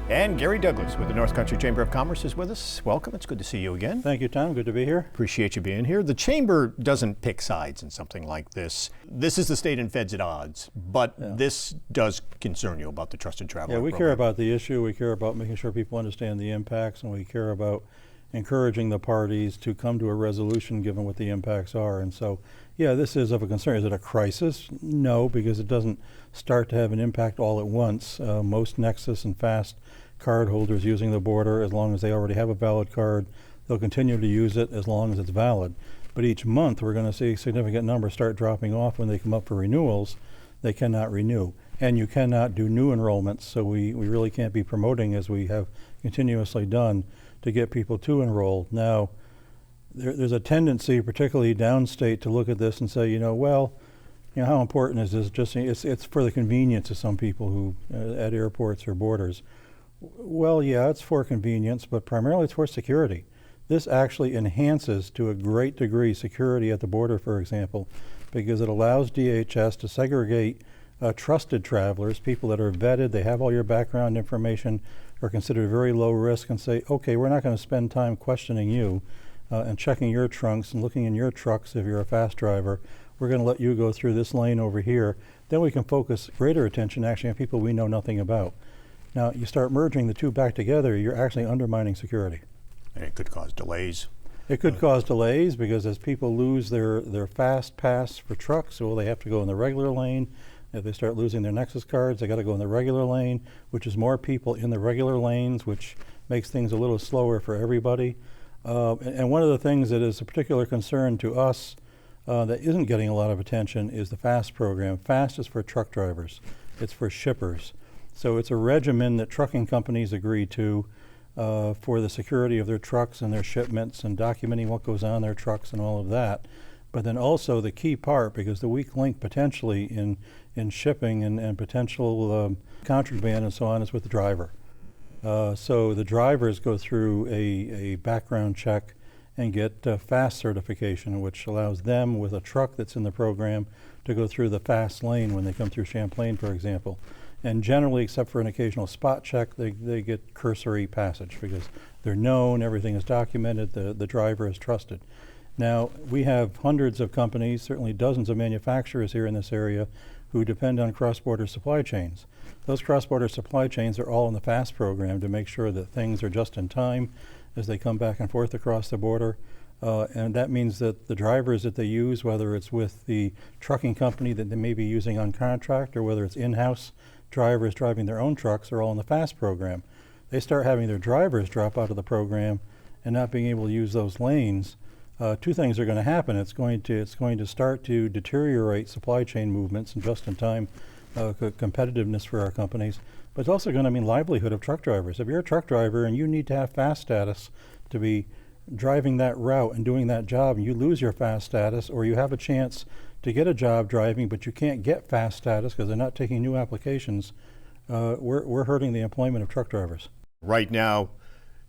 And Gary Douglas with the North Country Chamber of Commerce is with us. Welcome. It's good to see you again. Thank you, Tom. Good to be here. Appreciate you being here. The Chamber doesn't pick sides in something like this. This is the state and feds at odds, but this does concern you about the Trusted Traveler we program. care about the issue. We care about making sure people understand the impacts, and we care about encouraging the parties to come to a resolution given what the impacts are. And so, this is of a concern. Is it a crisis? No, because it doesn't start to have an impact all at once. Most Nexus and Fast card holders using the border, as long as they already have a valid card, they'll continue to use it as long as it's valid. But each month we're going to see significant numbers start dropping off when they come up for renewals. They cannot renew. And you cannot do new enrollments, so we really can't be promoting, as we have continuously done, to get people to enroll. Now, there's a tendency, particularly downstate, to look at this and say, how important is this? Just it's for the convenience of some people who at airports or borders. Well, it's for convenience, but primarily it's for security. This actually enhances, to a great degree, security at the border, for example, because it allows DHS to segregate trusted travelers, people that are vetted, they have all your background information, are considered very low risk, and say, okay, we're not going to spend time questioning you and checking your trunks and looking in your trucks if you're a fast driver. We're going to let you go through this lane over here. Then we can focus greater attention actually on people we know nothing about. Now, you start merging the two back together, you're actually undermining security. And it could cause delays. It could cause delays because as people lose their fast pass for trucks, they have to go in the regular lane. If they start losing their Nexus cards, they got to go in the regular lane, which is more people in the regular lanes, which makes things a little slower for everybody. And one of the things that is a particular concern to us that isn't getting a lot of attention is the FAST program. FAST is for truck drivers. It's for shippers. So it's a regimen that trucking companies agree to for the security of their trucks and their shipments and documenting what goes on their trucks and all of that. But then also the key part, because the weak link potentially in shipping and potential contraband and so on, is with the driver. So the drivers go through a background check and get FAST certification, which allows them with a truck that's in the program to go through the fast lane when they come through Champlain, for example. And generally, except for an occasional spot check, they get cursory passage because they're known, everything is documented, the driver is trusted. Now, we have hundreds of companies, certainly dozens of manufacturers here in this area who depend on cross-border supply chains. Those cross-border supply chains are all in the FAST program to make sure that things are just in time as they come back and forth across the border. And that means that the drivers that they use, whether it's with the trucking company that they may be using on contract or whether it's in-house drivers driving their own trucks, are all in the FAST program. They start having their drivers drop out of the program and not being able to use those lanes. Two things are going to happen. It's going to start to deteriorate supply chain movements and just-in-time competitiveness for our companies. But it's also going to mean livelihood of truck drivers. If you're a truck driver and you need to have FAST status to be driving that route and doing that job, and you lose your FAST status, or you have a chance to get a job driving, but you can't get FAST status because they're not taking new applications, we're hurting the employment of truck drivers. Right now,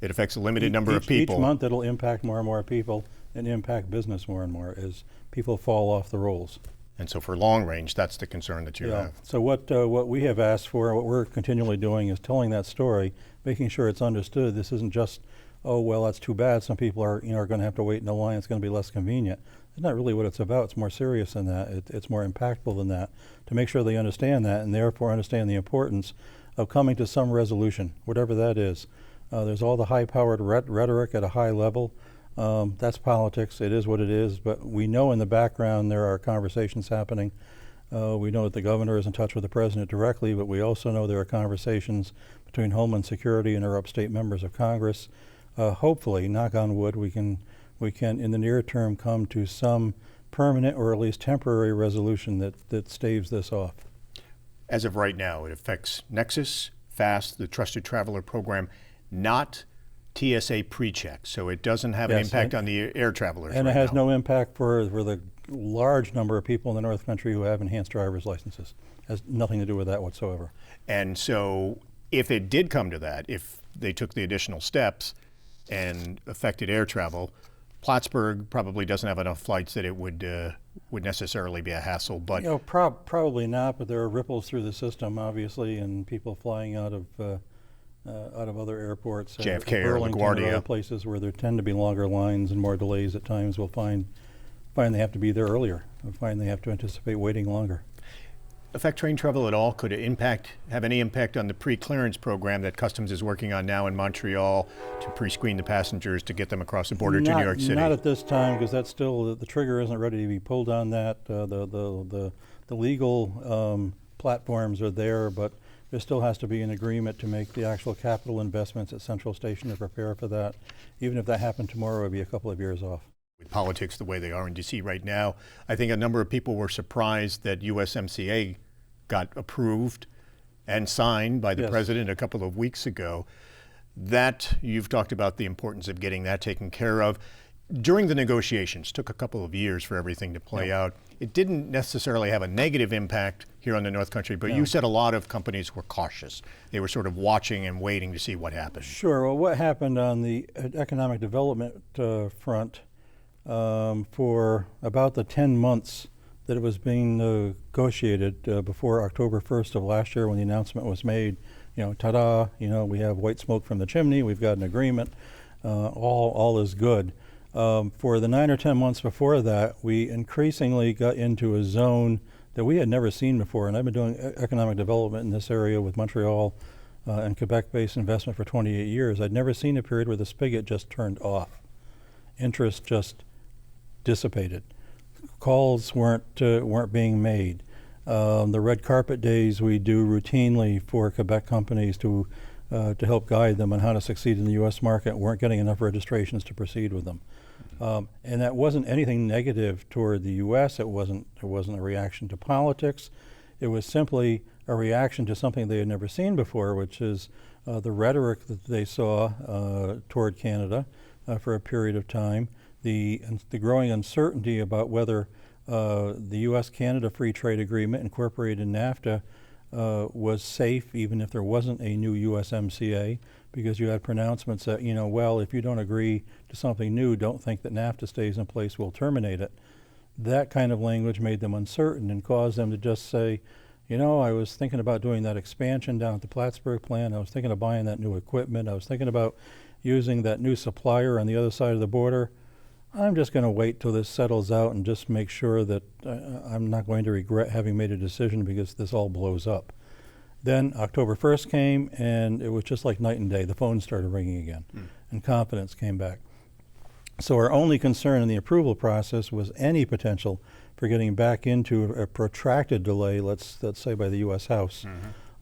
it affects a limited number of people. Each month it'll impact more and more people and impact business more and more as people fall off the rolls. And so for long range, that's the concern that you have. So what we have asked for, what we're continually doing, is telling that story, making sure it's understood. This isn't just, that's too bad. Some people are going to have to wait in the line. It's going to be less convenient. It's not really what it's about. It's more serious than that. It's more impactful than that, to make sure they understand that and therefore understand the importance of coming to some resolution, whatever that is. There's all the high-powered rhetoric at a high level. That's politics. It is what it is. But we know in the background there are conversations happening. We know that the governor is in touch with the president directly, but we also know there are conversations between Homeland Security and our upstate members of Congress. Hopefully, knock on wood, we can in the near term come to some permanent or at least temporary resolution that staves this off. As of right now, it affects Nexus, FAST, the Trusted Traveler program, not TSA pre-check, so it doesn't have an impact on the air travelers. And right it has now. No impact for the large number of people in the North Country who have enhanced driver's licenses. It has nothing to do with that whatsoever. And so if it did come to that, if they took the additional steps and affected air travel, Plattsburgh probably doesn't have enough flights that it would necessarily be a hassle. But probably not. But there are ripples through the system, obviously, and people flying out of out of other airports, JFK or Burlington or LaGuardia. other places where there tend to be longer lines and more delays at times, will find they have to be there earlier. We'll find they have to anticipate waiting longer. Affect train travel at all? Could it have any impact on the pre-clearance program that Customs is working on now in Montreal to pre-screen the passengers to get them across the border to New York City? Not at this time, because that's still, the trigger isn't ready to be pulled on that. The legal platforms are there, but there still has to be an agreement to make the actual capital investments at Central Station to prepare for that. Even if that happened tomorrow, it would be a couple of years off. With politics the way they are in D.C. right now, I think a number of people were surprised that USMCA got approved and signed by the president a couple of weeks ago. That, you've talked about the importance of getting that taken care of. During the negotiations, took a couple of years for everything to play out. It didn't necessarily have a negative impact here on the North Country, but you said a lot of companies were cautious. They were sort of watching and waiting to see what happened. Sure. Well, what happened on the economic development front for about the 10 months that it was being negotiated before October 1st of last year, when the announcement was made, ta-da, we have white smoke from the chimney, we've got an agreement, all is good. For the 9 or 10 months before that, we increasingly got into a zone that we had never seen before, and I've been doing economic development in this area with Montreal and Quebec-based investment for 28 years. I'd never seen a period where the spigot just turned off. Interest just dissipated. Calls weren't being made. The red carpet days we do routinely for Quebec companies to help guide them on how to succeed in the U.S. market weren't getting enough registrations to proceed with them. And that wasn't anything negative toward the U.S. It wasn't a reaction to politics. It was simply a reaction to something they had never seen before, which is the rhetoric that they saw toward Canada for a period of time, the growing uncertainty about whether the U.S.-Canada Free Trade Agreement incorporated in NAFTA was safe, even if there wasn't a new USMCA, because you had pronouncements that, well, if you don't agree to something new, don't think that NAFTA stays in place, we'll terminate it. That kind of language made them uncertain and caused them to just say, I was thinking about doing that expansion down at the Plattsburgh plant, I was thinking of buying that new equipment, I was thinking about using that new supplier on the other side of the border. I'm just going to wait till this settles out and just make sure that I'm not going to regret having made a decision because this all blows up. Then October 1st came, and it was just like night and day. The phone started ringing again, and confidence came back. So our only concern in the approval process was any potential for getting back into a protracted delay, let's say by the U.S. House.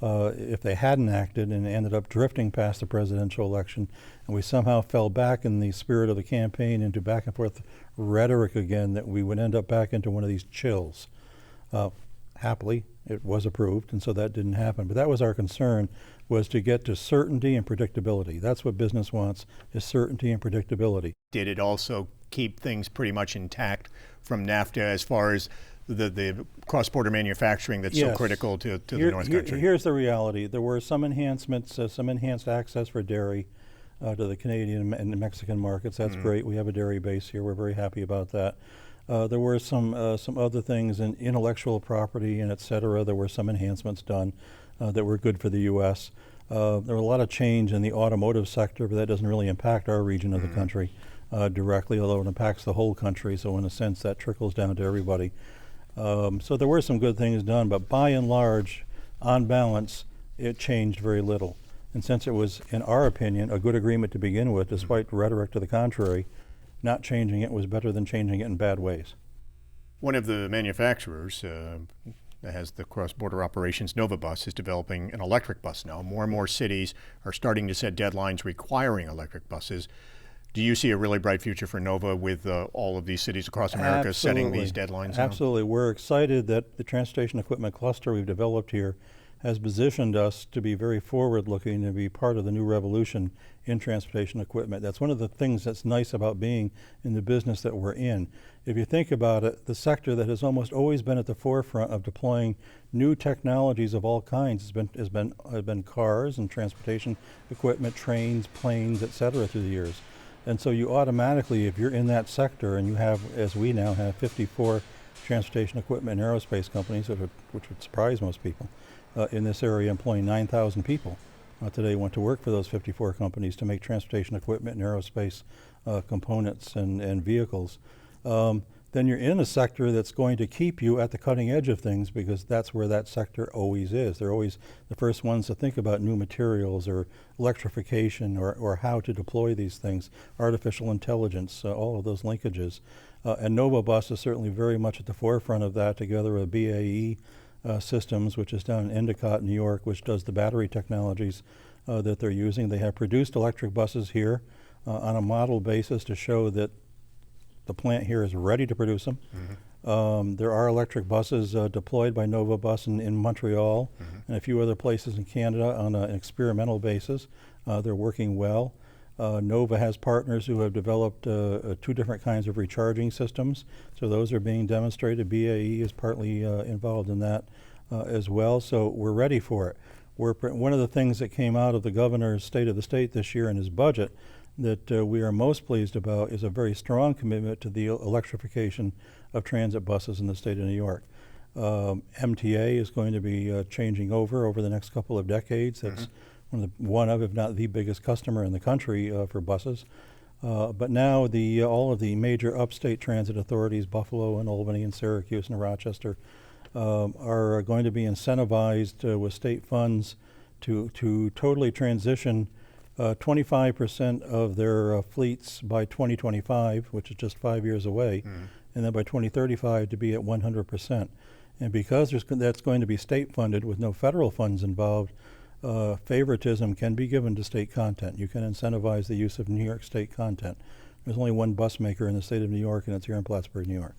If they hadn't acted and ended up drifting past the presidential election, and we somehow fell back in the spirit of the campaign into back and forth rhetoric again, that we would end up back into one of these chills. Happily, it was approved, and so that didn't happen. But that was our concern, was to get to certainty and predictability. That's what business wants, is certainty and predictability. Did it also keep things pretty much intact from NAFTA as far as the cross-border manufacturing that's so critical to the North Country? Here's the reality. There were some enhancements, some enhanced access for dairy to the Canadian and the Mexican markets. That's great. We have a dairy base here. We're very happy about that. There were some other things in intellectual property and et cetera. There were some enhancements done that were good for the U.S. There were a lot of change in the automotive sector, but that doesn't really impact our region of the country directly, although it impacts the whole country. So in a sense, that trickles down to everybody. So there were some good things done, but by and large, on balance, it changed very little. And since it was, in our opinion, a good agreement to begin with, despite rhetoric to the contrary, not changing it was better than changing it in bad ways. One of the manufacturers that has the cross-border operations, Nova Bus, is developing an electric bus now. More and more cities are starting to set deadlines requiring electric buses. Do you see a really bright future for Nova with all of these cities across America setting these deadlines now? Absolutely. We're excited that the transportation equipment cluster we've developed here has positioned us to be very forward-looking and be part of the new revolution in transportation equipment. That's one of the things that's nice about being in the business that we're in. If you think about it, the sector that has almost always been at the forefront of deploying new technologies of all kinds has been cars and transportation equipment, trains, planes, et cetera, through the years. And so you automatically, if you're in that sector and you have, as we now have, 54 transportation equipment and aerospace companies, which would surprise most people, in this area employing 9,000 people. today went to work for those 54 companies to make transportation equipment and aerospace components and vehicles. Then you're in a sector that's going to keep you at the cutting edge of things, because that's where that sector always is. They're always the first ones to think about new materials or electrification or how to deploy these things, artificial intelligence, all of those linkages. And Nova Bus is certainly very much at the forefront of that, together with BAE Systems, which is down in Endicott, New York, which does the battery technologies that they're using. They have produced electric buses here on a model basis to show that the plant here is ready to produce them. There are electric buses deployed by Nova Bus in Montreal and a few other places in Canada on an experimental basis. They're working well. Nova has partners who have developed 2 different kinds of recharging systems, so those are being demonstrated. BAE is partly involved in that as well, so we're ready for it. One of the things that came out of the governor's State of the State this year in his budget that we are most pleased about is a very strong commitment to the electrification of transit buses in the state of New York. MTA is going to be changing over the next couple of decades. That's one of, if not the biggest customer in the country for buses. But now all of the major upstate transit authorities, Buffalo and Albany and Syracuse and Rochester, are going to be incentivized with state funds to totally transition 25% of their fleets by 2025, which is just 5 years away, and then by 2035 to be at 100%. And because that's going to be state funded with no federal funds involved, favoritism can be given to state content. You can incentivize the use of New York state content. There's only one bus maker in the state of New York, and it's here in Plattsburgh, New York.